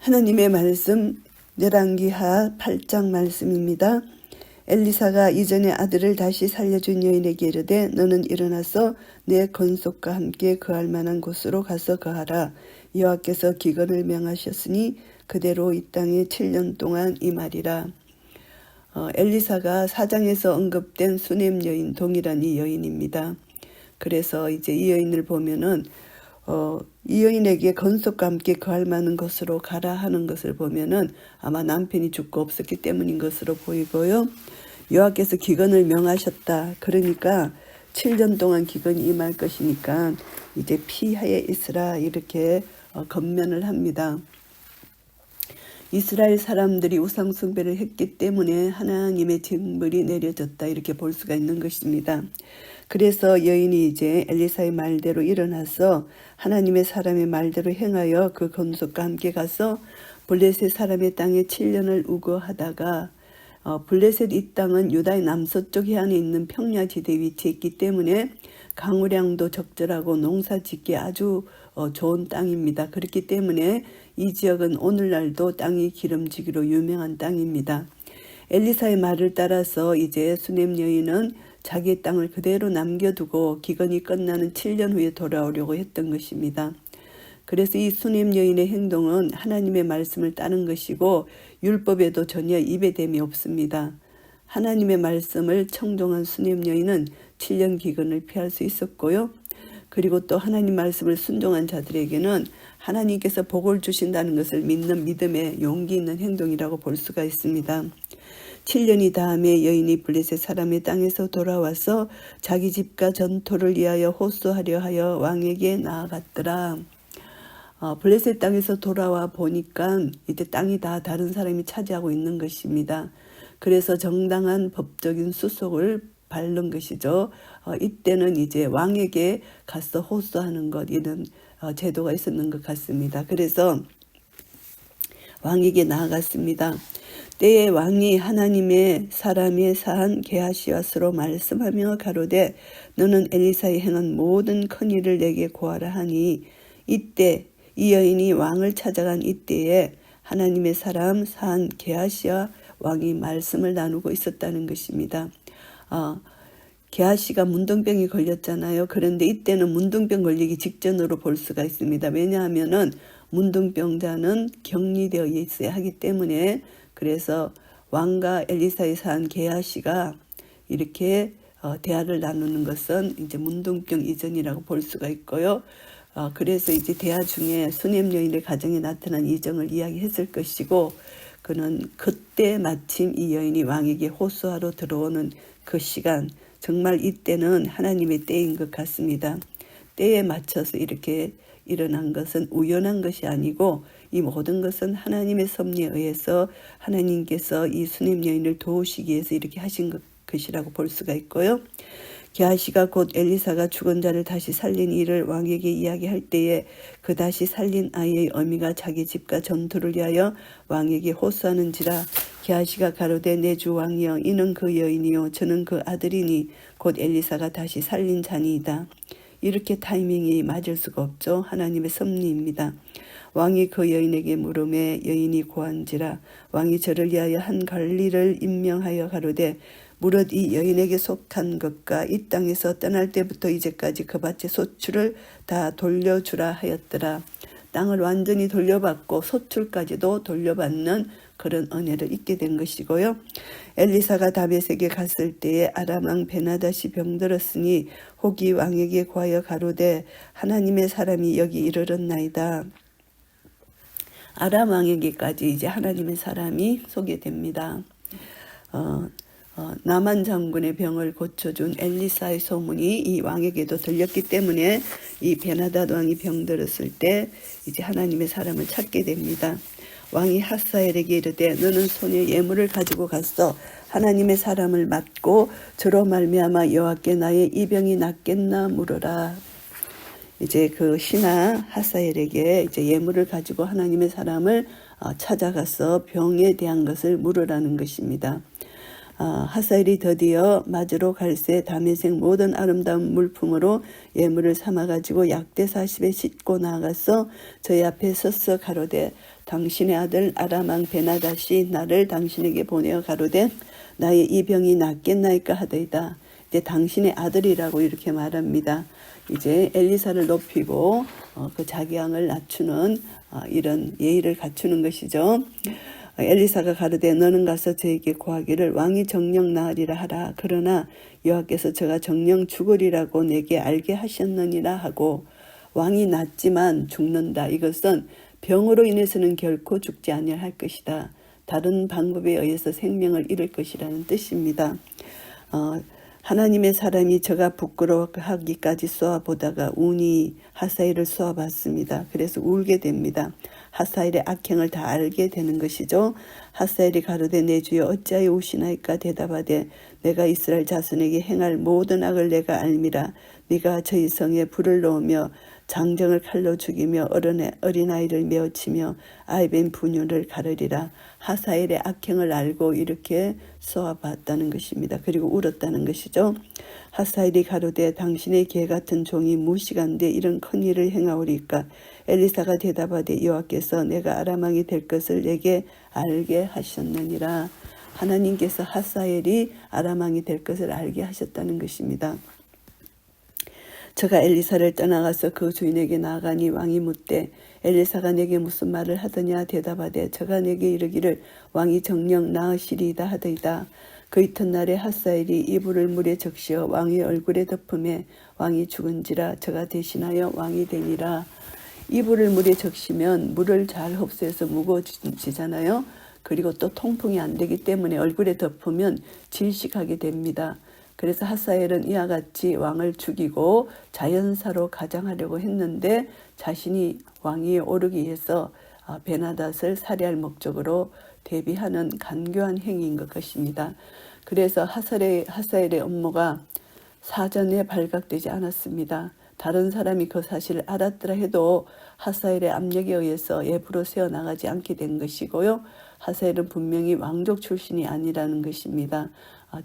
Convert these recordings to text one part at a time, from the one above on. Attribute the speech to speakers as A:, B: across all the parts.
A: 하나님의 말씀 열왕기하 8장 말씀입니다. 엘리사가 이전에 아들을 다시 살려준 여인에게 이르되 너는 일어나서 내 건속과 함께 거할 만한 곳으로 가서 거하라. 여호와께서 기근을 명하셨으니 그대로 이 땅에 7년 동안 임하리라. 엘리사가 사장에서 언급된 수넴 여인 동일한 이 여인입니다. 그래서 이제 이 여인을 보면은 이 여인에게 건속과 함께 거할 만한 곳으로 가라 하는 것을 보면은 아마 남편이 죽고 없었기 때문인 것으로 보이고요. 여호와께서 기근을 명하셨다. 그러니까 7년 동안 기근이 임할 것이니까 이제 피하에 있으라 이렇게 건면을 합니다. 이스라엘 사람들이 우상 숭배를 했기 때문에 하나님의 징벌이 내려졌다 이렇게 볼 수가 있는 것입니다. 그래서 여인이 이제 엘리사의 말대로 일어나서 하나님의 사람의 말대로 행하여 그 건속과 함께 가서 블레셋 사람의 땅에 7년을 우거하다가 블레셋 이 땅은 유다의 남서쪽 해안에 있는 평야지대에 위치해 있기 때문에 강우량도 적절하고 농사짓기 아주 좋은 땅입니다. 그렇기 때문에 이 지역은 오늘날도 땅이 기름지기로 유명한 땅입니다. 엘리사의 말을 따라서 이제 수넴 여인은 자기의 땅을 그대로 남겨두고 기근이 끝나는 7년 후에 돌아오려고 했던 것입니다. 그래서 이 수넴 여인의 행동은 하나님의 말씀을 따른 것이고 율법에도 전혀 입에 됨이 없습니다. 하나님의 말씀을 청종한 수넴 여인은 7년 기근을 피할 수 있었고요. 그리고 또 하나님 말씀을 순종한 자들에게는 하나님께서 복을 주신다는 것을 믿는 믿음의 용기 있는 행동이라고 볼 수가 있습니다. 7년이 다음에 여인이 블레셋 사람의 땅에서 돌아와서 자기 집과 전토를 위하여 호소하려 하여 왕에게 나아갔더라. 블레셋 땅에서 돌아와 보니까 이제 땅이 다 다른 사람이 차지하고 있는 것입니다. 그래서 정당한 법적인 수속을 밟는 것이죠. 이때는 이제 왕에게 가서 호소하는 것 이런 제도가 있었는 것 같습니다. 그래서 왕에게 나아갔습니다. 때에 왕이 하나님의 사람의 사한 게하시와 서로 말씀하며 가로되 너는 엘리사의 행한 모든 큰 일을 내게 고하라 하니 이때 이 여인이 왕을 찾아간 이때에 하나님의 사람 사한 게하시와 왕이 말씀을 나누고 있었다는 것입니다. 게하시가 문둥병이 걸렸잖아요. 그런데 이때는 문둥병 걸리기 직전으로 볼 수가 있습니다. 왜냐하면은 문둥병자는 격리되어 있어야 하기 때문에 그래서 왕과 엘리사의 사한 게하시가 이렇게 대화를 나누는 것은 이제 문둥병 이전이라고 볼 수가 있고요. 그래서 이제 대화 중에 수넴 여인의 가정에 나타난 이정을 이야기했을 것이고 그는 그때 마침 이 여인이 왕에게 호소하러 들어오는 그 시간 정말 이때는 하나님의 때인 것 같습니다. 때에 맞춰서 이렇게 일어난 것은 우연한 것이 아니고 이 모든 것은 하나님의 섭리에 의해서 하나님께서 이 수넴 여인을 도우시기 위해서 이렇게 하신 것이라고 볼 수가 있고요. 게하시가 곧 엘리사가 죽은 자를 다시 살린 일을 왕에게 이야기할 때에 그 다시 살린 아이의 어미가 자기 집과 전투를 위하여 왕에게 호소하는지라. 게하시가 가로되 내 주 왕이여 이는 그 여인이요 저는 그 아들이니 곧 엘리사가 다시 살린 자니이다. 이렇게 타이밍이 맞을 수가 없죠. 하나님의 섭리입니다. 왕이 그 여인에게 물음에 여인이 고한지라. 왕이 저를 위하여 한 관리를 임명하여 가로되 무릇 이 여인에게 속한 것과 이 땅에서 떠날 때부터 이제까지 그 밭의 소출을 다 돌려주라 하였더라. 땅을 완전히 돌려받고 소출까지도 돌려받는 그런 은혜를 잊게 된 것이고요. 엘리사가 다벳에게 갔을 때에 아람 왕 베나닷이 병들었으니 혹이 왕에게 구하여 가로되 하나님의 사람이 여기 이르렀나이다. 아람 왕에게까지 이제 하나님의 사람이 소개됩니다. 나만 장군의 병을 고쳐준 엘리사의 소문이 이 왕에게도 들렸기 때문에 이 베나닷 왕이 병들었을 때 이제 하나님의 사람을 찾게 됩니다. 왕이 하사엘에게 이르되 너는 손에 예물을 가지고 갔어 하나님의 사람을 맞고 저로 말미암아 여호와께 나의 이 병이 낫겠나 물어라. 이제 그 신하 하사엘에게 이제 예물을 가지고 하나님의 사람을 찾아가서 병에 대한 것을 물으라는 것입니다. 하사엘이 드디어 마저로 갈새 다메섹 모든 아름다운 물품으로 예물을 삼아가지고 약대 40에 싣고 나아가서 저희 앞에 서서 가로되 당신의 아들 아람 왕 베나닷이 나를 당신에게 보내어 가로되 나의 이 병이 낫겠나이까 하더이다. 이제 당신의 아들이라고 이렇게 말합니다. 이제 엘리사를 높이고 그 자기 양을 낮추는 이런 예의를 갖추는 것이죠. 엘리사가 가로되 너는 가서 저에게 고하기를 왕이 정령 나으리라 하라. 그러나 여호와께서 저가 정령 죽으리라고 내게 알게 하셨느니라 하고 왕이 낫지만 죽는다. 이것은 병으로 인해서는 결코 죽지 아니할 것이다. 다른 방법에 의해서 생명을 잃을 것이라는 뜻입니다. 하나님의 사람이 저가 부끄러워하기까지 쏘아보다가 운이 하사엘을 쏘아봤습니다. 그래서 울게 됩니다. 하사엘의 악행을 다 알게 되는 것이죠. 하사엘이 가로되 내 주여 어찌하여 우시나이까 대답하되 내가 이스라엘 자손에게 행할 모든 악을 내가 알미라. 네가 저희 성에 불을 넣으며 장정을 칼로 죽이며 어린아이를 메어치며 아이벤 분유를 가르리라. 하사엘의 악행을 알고 이렇게 쏘아봤다는 것입니다. 그리고 울었다는 것이죠. 하사엘이 가로되 당신의 개같은 종이 무시간대 이런 큰 일을 행하오리까. 엘리사가 대답하되 여호와께서 내가 아람 왕이 될 것을 내게 알게 하셨느니라. 하나님께서 하사엘이 아람 왕이 될 것을 알게 하셨다는 것입니다. 저가 엘리사를 떠나가서 그 주인에게 나아가니 왕이 묻되 엘리사가 내게 무슨 말을 하더냐. 대답하되 저가 내게 이르기를 왕이 정령 나으시리이다 하더이다. 그 이튿날에 하사엘이 이불을 물에 적시어 왕의 얼굴에 덮음에 왕이 죽은지라 저가 대신하여 왕이 되니라. 이불을 물에 적시면 물을 잘 흡수해서 무거워지잖아요. 그리고 또 통풍이 안 되기 때문에 얼굴에 덮으면 질식하게 됩니다. 그래서 하사엘은 이와 같이 왕을 죽이고 자연사로 가장하려고 했는데 자신이 왕위에 오르기 위해서 베나닷을 살해할 목적으로 대비하는 간교한 행위인 것입니다. 그래서 하사엘의 업무가 사전에 발각되지 않았습니다. 다른 사람이 그 사실을 알았더라 해도 하사엘의 압력에 의해서 예부로 새어나가지 않게 된 것이고요. 하사엘은 분명히 왕족 출신이 아니라는 것입니다.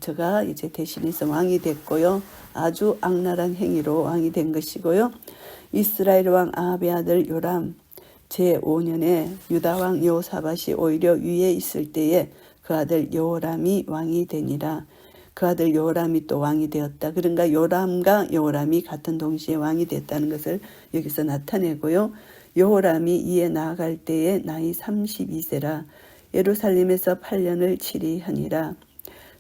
A: 저가 이제 대신해서 왕이 됐고요. 아주 악랄한 행위로 왕이 된 것이고요. 이스라엘 왕 아합의 아들 요람 제5년에 유다 왕 여호사밧이 오히려 위에 있을 때에 그 아들 여호람이 왕이 되니라. 그 아들 여호람이 또 왕이 되었다. 그러니까 요람과 여호람이 같은 동시에 왕이 됐다는 것을 여기서 나타내고요. 여호람이 이에 나아갈 때에 나이 32세라 예루살렘에서 8년을 치리하니라.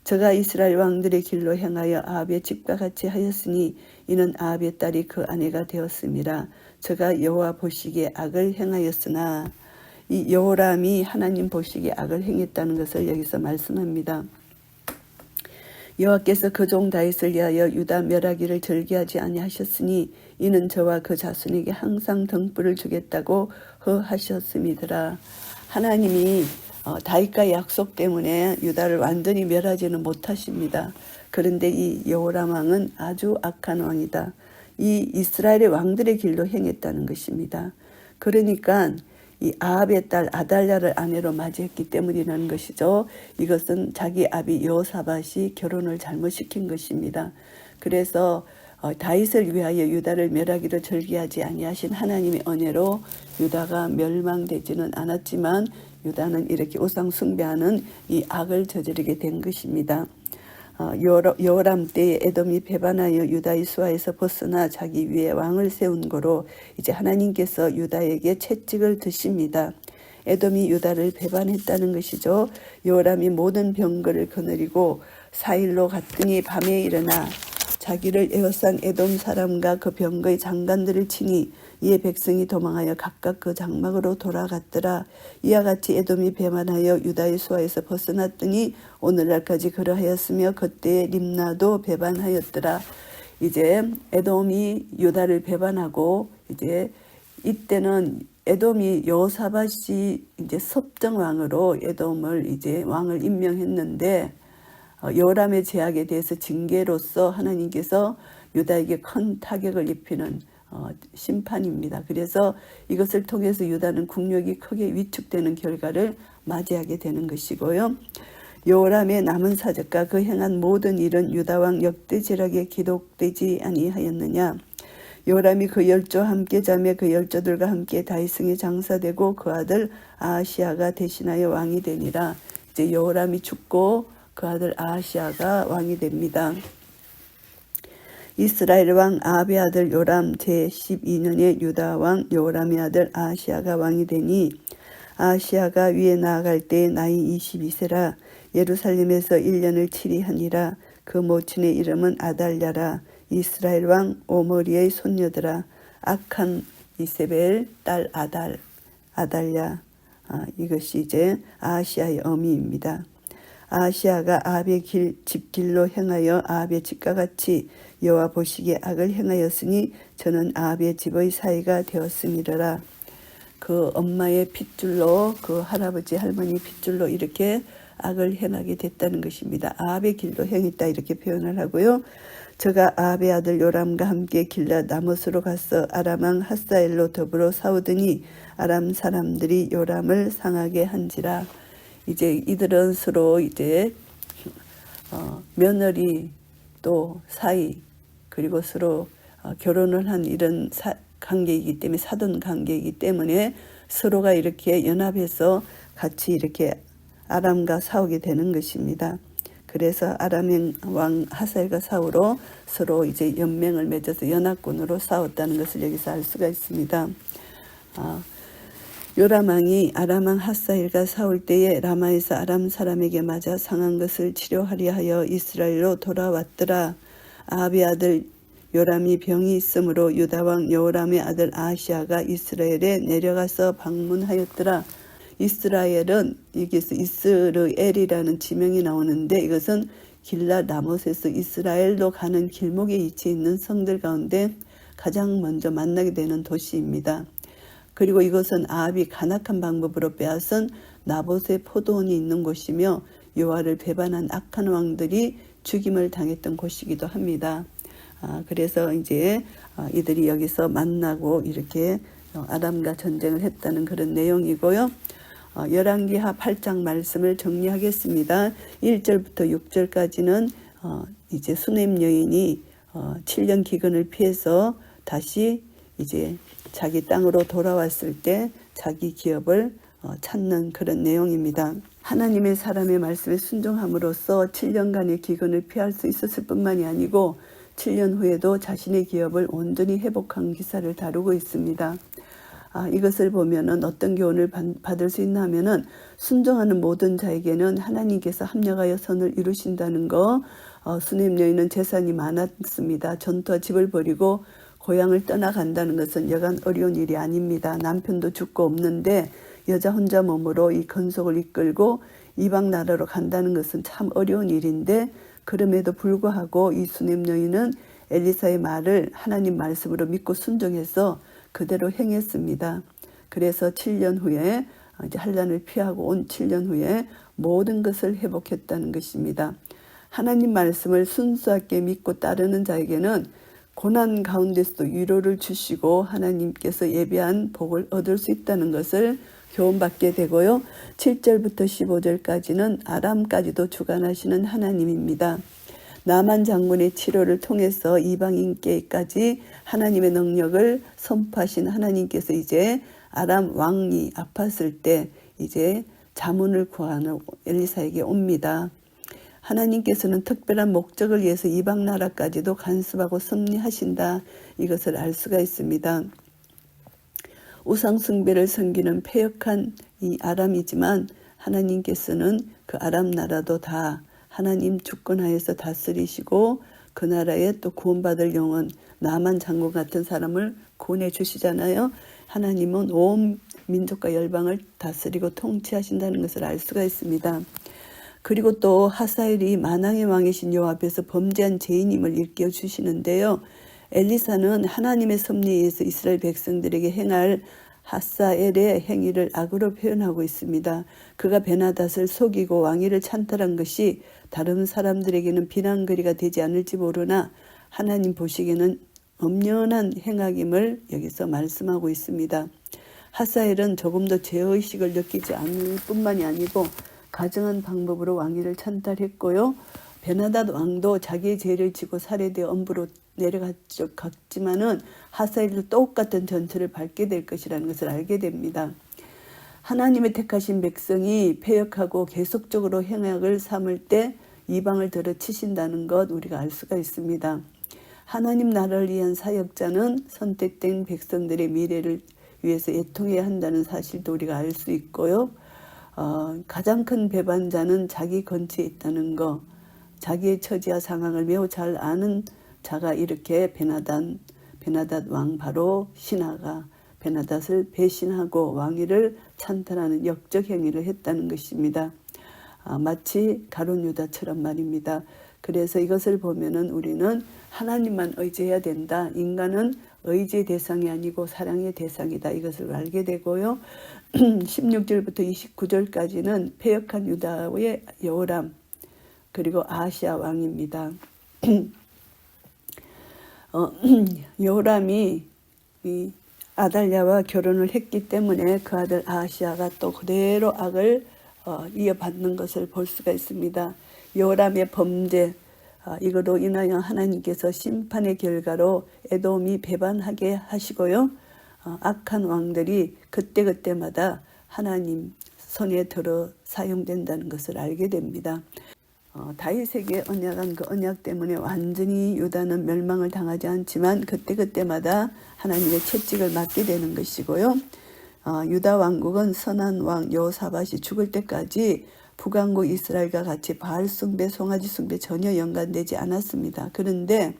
A: 저가 이스라엘 왕들의 길로 행하여 아합의 집과 같이 하였으니 이는 아합의 딸이 그 아내가 되었음이라. 저가 여호와 보시기에 악을 행하였으나 이 여호람이 하나님 보시기에 악을 행했다는 것을 여기서 말씀합니다. 여호와께서 그 종 다윗을 위하여 유다 멸하기를 절개하지 아니하셨으니 이는 저와 그 자손에게 항상 등불을 주겠다고 허하셨음이더라. 하나님이 다윗과의 약속 때문에 유다를 완전히 멸하지는 못하십니다. 그런데 이 여호람 왕은 아주 악한 왕이다. 이 이스라엘의 왕들의 길로 행했다는 것입니다. 그러니까 이 아합의 딸 아달랴를 아내로 맞이했기 때문이라는 것이죠. 이것은 자기 아비 여호사밧이 결혼을 잘못시킨 것입니다. 그래서 다윗을 위하여 유다를 멸하기를 절개하지 아니하신 하나님의 은혜로 유다가 멸망되지는 않았지만 유다는 이렇게 우상 숭배하는 이 악을 저지르게 된 것입니다. 여호람 때에 에돔이 배반하여 유다의 수하에서 벗어나 자기 위에 왕을 세운 거로 이제 하나님께서 유다에게 채찍을 드십니다. 에돔이 유다를 배반했다는 것이죠. 여호람이 모든 병거를 거느리고 4일로 갔더니 밤에 일어나 자기를 에워싼 에돔 사람과 그 병거의 장관들을 치니 이에 백성이 도망하여 각각 그 장막으로 돌아갔더라. 이와 같이 에돔이 배반하여 유다의 수하에서 벗어났더니 오늘날까지 그러하였으며 그때에 림나도 배반하였더라. 이제 에돔이 유다를 배반하고 이제 이때는 에돔이 여호사밧이 이제 섭정왕으로 에돔을 이제 왕을 임명했는데 여호람의 제약에 대해서 징계로서 하나님께서 유다에게 큰 타격을 입히는 심판입니다. 그래서 이것을 통해서 유다는 국력이 크게 위축되는 결과를 맞이하게 되는 것이고요. 여호람의 남은 사적과 그 행한 모든 일은 유다왕 역대지락에 기록되지 아니하였느냐. 여호람이 그 열조와 함께 자매 그 열조들과 함께 다윗성에 장사되고 그 아들 아하시아가 대신하여 왕이 되니라. 이제 여호람이 죽고 그 아들 아하시아가 왕이 됩니다. 이스라엘 왕 아합의 아들 요람 제12년에 유다 왕 여호람의 아들 아하시아가 왕이 되니 아하시아가 위에 나아갈 때 나이 22세라. 예루살렘에서 1년을 치리하니라. 그 모친의 이름은 아달랴라. 이스라엘 왕 오므리의 손녀들아. 악한 이세벨 딸 아달랴. 이것이 이제 아하시아의 어미입니다. 아하시아가 아합의 집길로 행하여 아합의 집과 같이 여호와 보시기에 악을 행하였으니 저는 아합의 집의 사이가 되었음이러라. 그 엄마의 핏줄로 그 할아버지 할머니 핏줄로 이렇게 악을 행하게 됐다는 것입니다. 아합의 길로 행했다 이렇게 표현을 하고요. 저가 아합의 아들 요람과 함께 길랏 라못으로 가서 아람 왕 하사엘로 더불어 싸우더니 아람 사람들이 요람을 상하게 한지라. 이제 이들은 서로 이제 며느리 또 사이 그리고 서로 결혼을 한 이런 관계이기 때문에 사돈 관계이기 때문에 서로가 이렇게 연합해서 같이 이렇게 아람과 싸우게 되는 것입니다. 그래서 아람 왕 하사엘과 사울로 서로 이제 연맹을 맺어서 연합군으로 싸웠다는 것을 여기서 알 수가 있습니다. 요람 왕이 아람 왕 하사엘과 싸울 때에 라마에서 아람 사람에게 맞아 상한 것을 치료하려 하여 이스라엘로 돌아왔더라. 아합의 아들 요람이 병이 있으므로 유다 왕 여호람의 아들 아하시아가 이스라엘에 내려가서 방문하였더라. 이스라엘은 여기서 이스르엘이라는 지명이 나오는데 이것은 길랏 라못에서 이스라엘로 가는 길목에 위치해 있는 성들 가운데 가장 먼저 만나게 되는 도시입니다. 그리고 이것은 아합이 간악한 방법으로 빼앗은 나봇의 포도원이 있는 곳이며 여호와를 배반한 악한 왕들이 죽임을 당했던 곳이기도 합니다. 그래서 이제 이들이 여기서 만나고 이렇게 아람과 전쟁을 했다는 그런 내용이고요. 열왕기하 8장 말씀을 정리하겠습니다. 1절부터 6절까지는 이제 수넴 여인이 7년 기근을 피해서 다시 이제 자기 땅으로 돌아왔을 때 자기 기업을 찾는 그런 내용입니다. 하나님의 사람의 말씀에 순종함으로써 7년간의 기근을 피할 수 있었을 뿐만이 아니고 7년 후에도 자신의 기업을 온전히 회복한 기사를 다루고 있습니다. 이것을 보면은 어떤 교훈을 받을 수 있나 하면은 순종하는 모든 자에게는 하나님께서 합력하여 선을 이루신다는 거. 수넴 여인은 재산이 많았습니다. 전투와 집을 버리고 고향을 떠나간다는 것은 여간 어려운 일이 아닙니다. 남편도 죽고 없는데 여자 혼자 몸으로 이 건속을 이끌고 이방 나라로 간다는 것은 참 어려운 일인데 그럼에도 불구하고 이 수넴 여인은 엘리사의 말을 하나님 말씀으로 믿고 순종해서 그대로 행했습니다. 그래서 7년 후에 이제 환난을 피하고 온 7년 후에 모든 것을 회복했다는 것입니다. 하나님 말씀을 순수하게 믿고 따르는 자에게는 고난 가운데서도 위로를 주시고 하나님께서 예비한 복을 얻을 수 있다는 것을 교훈받게 되고요. 7절부터 15절까지는 아람까지도 주관하시는 하나님입니다. 나만 장군의 치료를 통해서 이방인께까지 하나님의 능력을 선포하신 하나님께서 이제 아람 왕이 아팠을 때 이제 자문을 구하는 엘리사에게 옵니다. 하나님께서는 특별한 목적을 위해서 이방 나라까지도 간섭하고 섭리하신다. 이것을 알 수가 있습니다. 우상 숭배를 섬기는 패역한 이 아람이지만 하나님께서는 그 아람 나라도 다 하나님 주권하에서 다스리시고 그 나라에 또 구원받을 영혼 나만 장군 같은 사람을 구원해 주시잖아요. 하나님은 온 민족과 열방을 다스리고 통치하신다는 것을 알 수가 있습니다. 그리고 또 하사엘이 만왕의 왕이신 여호와 앞에서 범죄한 죄인임을 일깨워 주시는데요. 엘리사는 하나님의 섭리에 의해서 이스라엘 백성들에게 행할 하사엘의 행위를 악으로 표현하고 있습니다. 그가 베나닷을 속이고 왕위를 찬탈한 것이 다른 사람들에게는 비난거리가 되지 않을지 모르나 하나님 보시기에는 엄연한 행악임을 여기서 말씀하고 있습니다. 하사엘은 조금도 죄의식을 느끼지 않을 뿐만이 아니고 가증한 방법으로 왕위를 찬탈했고요. 베나닷 왕도 자기의 죄를 지고 살해되어 엄부로 내려갔지만은 하사엘도 똑같은 전철을 밟게 될 것이라는 것을 알게 됩니다. 하나님의 택하신 백성이 패역하고 계속적으로 행악을 삼을 때 이방을 들어치신다는 것 우리가 알 수가 있습니다. 하나님 나라를 위한 사역자는 선택된 백성들의 미래를 위해서 애통해야 한다는 사실도 우리가 알 수 있고요. 가장 큰 배반자는 자기 근처에 있다는 것, 자기의 처지와 상황을 매우 잘 아는 자가 이렇게 베나닷 왕 바로 신하가 베나닷을 배신하고 왕위를 찬탈하는 역적 행위를 했다는 것입니다. 마치 가룟 유다처럼 말입니다. 그래서 이것을 보면은 우리는 하나님만 의지해야 된다. 인간은 의지의 대상이 아니고 사랑의 대상이다. 이것을 알게 되고요. 16절부터 29절까지는 패역한 유다의 여호람 그리고 아하시아 왕입니다. 여호람이 이 아달랴와 결혼을 했기 때문에 그 아들 아하시아가 또 그대로 악을 이어받는 것을 볼 수가 있습니다. 여호람의 범죄 이거로 인하여 하나님께서 심판의 결과로 에돔이 배반하게 하시고요. 악한 왕들이 그때그때마다 하나님 손에 들어 사용된다는 것을 알게 됩니다. 다윗에게 언약한 그 언약 때문에 완전히 유다는 멸망을 당하지 않지만 그때그때마다 하나님의 채찍을 맞게 되는 것이고요. 유다 왕국은 선한 왕 여호사밧이 죽을 때까지 북왕국 이스라엘과 같이 바알 숭배, 송아지 숭배 전혀 연관되지 않았습니다. 그런데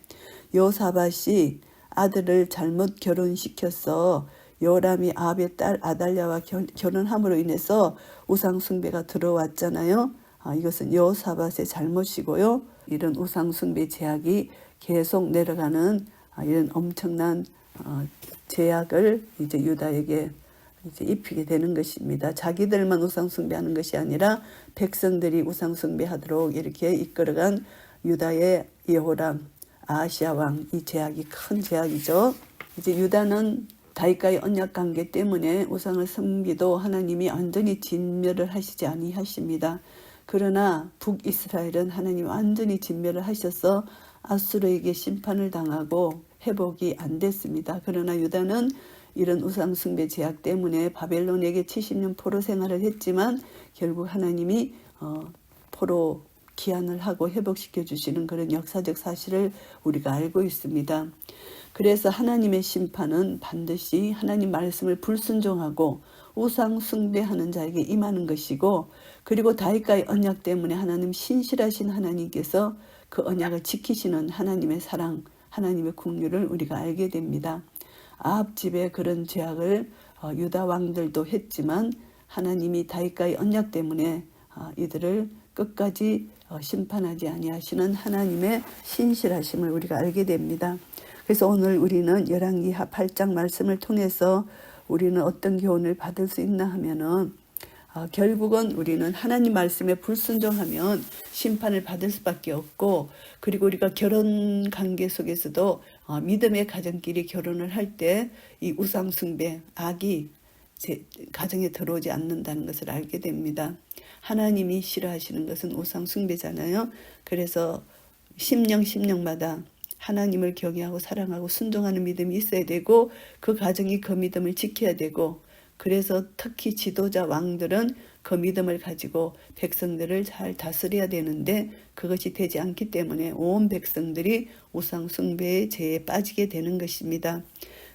A: 여호사밧이 아들을 잘못 결혼시켜서 여호람이 아합의 딸 아달랴와 결혼함으로 인해서 우상 숭배가 들어왔잖아요. 이것은 여호사밧의 잘못이고요. 이런 우상 숭배 제약이 계속 내려가는 이런 엄청난 제약을 이제 유다에게 이제 입히게 되는 것입니다. 자기들만 우상 숭배하는 것이 아니라 백성들이 우상 숭배하도록 이렇게 이끌어간 유다의 여호람, 아하시아 왕, 이 제약이 큰 제약이죠. 이제 유다는 다윗과의 언약 관계 때문에 우상을 섬기도 하나님이 완전히 진멸을 하시지 아니하십니다. 그러나 북이스라엘은 하나님 완전히 진멸을 하셔서 아수르에게 심판을 당하고 회복이 안 됐습니다. 그러나 유다는 이런 우상숭배 제약 때문에 바벨론에게 70년 포로 생활을 했지만 결국 하나님이 포로 기한을 하고 회복시켜 주시는 그런 역사적 사실을 우리가 알고 있습니다. 그래서 하나님의 심판은 반드시 하나님 말씀을 불순종하고 우상 숭배하는 자에게 임하는 것이고, 그리고 다윗과의 언약 때문에 하나님 신실하신 하나님께서 그 언약을 지키시는 하나님의 사랑, 하나님의 긍휼을 우리가 알게 됩니다. 아합 집에 그런 죄악을 유다 왕들도 했지만 하나님이 다윗과의 언약 때문에 이들을 끝까지 심판하지 아니하시는 하나님의 신실하심을 우리가 알게 됩니다. 그래서 오늘 우리는 열왕기하 8장 말씀을 통해서 우리는 어떤 교훈을 받을 수 있나 하면은 결국은 우리는 하나님 말씀에 불순종하면 심판을 받을 수밖에 없고, 그리고 우리가 결혼 관계 속에서도 믿음의 가정끼리 결혼을 할 때 이 우상 숭배, 악이 제 가정에 들어오지 않는다는 것을 알게 됩니다. 하나님이 싫어하시는 것은 우상 숭배잖아요. 그래서 심령마다 하나님을 경외하고 사랑하고 순종하는 믿음이 있어야 되고, 그 가정이 그 믿음을 지켜야 되고, 그래서 특히 지도자 왕들은 그 믿음을 가지고 백성들을 잘 다스려야 되는데 그것이 되지 않기 때문에 온 백성들이 우상 숭배의 죄에 빠지게 되는 것입니다.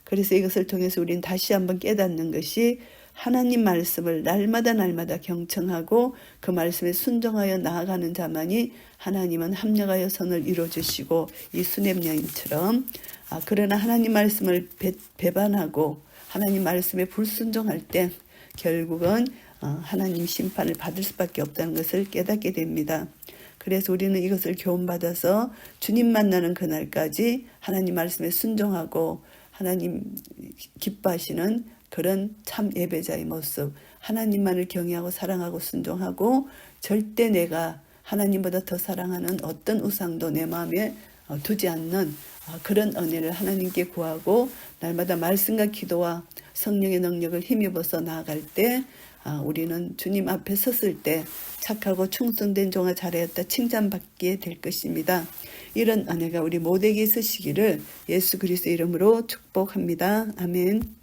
A: 그래서 이것을 통해서 우리는 다시 한번 깨닫는 것이, 하나님 말씀을 날마다 경청하고 그 말씀에 순종하여 나아가는 자만이 하나님은 합력하여 선을 이루어주시고, 이 수넴 여인처럼 그러나 하나님 말씀을 배반하고 하나님 말씀에 불순종할 때 결국은 하나님 심판을 받을 수밖에 없다는 것을 깨닫게 됩니다. 그래서 우리는 이것을 교훈받아서 주님 만나는 그날까지 하나님 말씀에 순종하고 하나님 기뻐하시는 그런 참 예배자의 모습, 하나님만을 경외하고 사랑하고 순종하고 절대 내가 하나님보다 더 사랑하는 어떤 우상도 내 마음에 두지 않는 그런 은혜를 하나님께 구하고 날마다 말씀과 기도와 성령의 능력을 힘입어서 나아갈 때 우리는 주님 앞에 섰을 때 착하고 충성된 종아 잘하였다 칭찬받게 될 것입니다. 이런 은혜가 우리 모두에게 있으시기를 예수 그리스도 이름으로 축복합니다. 아멘.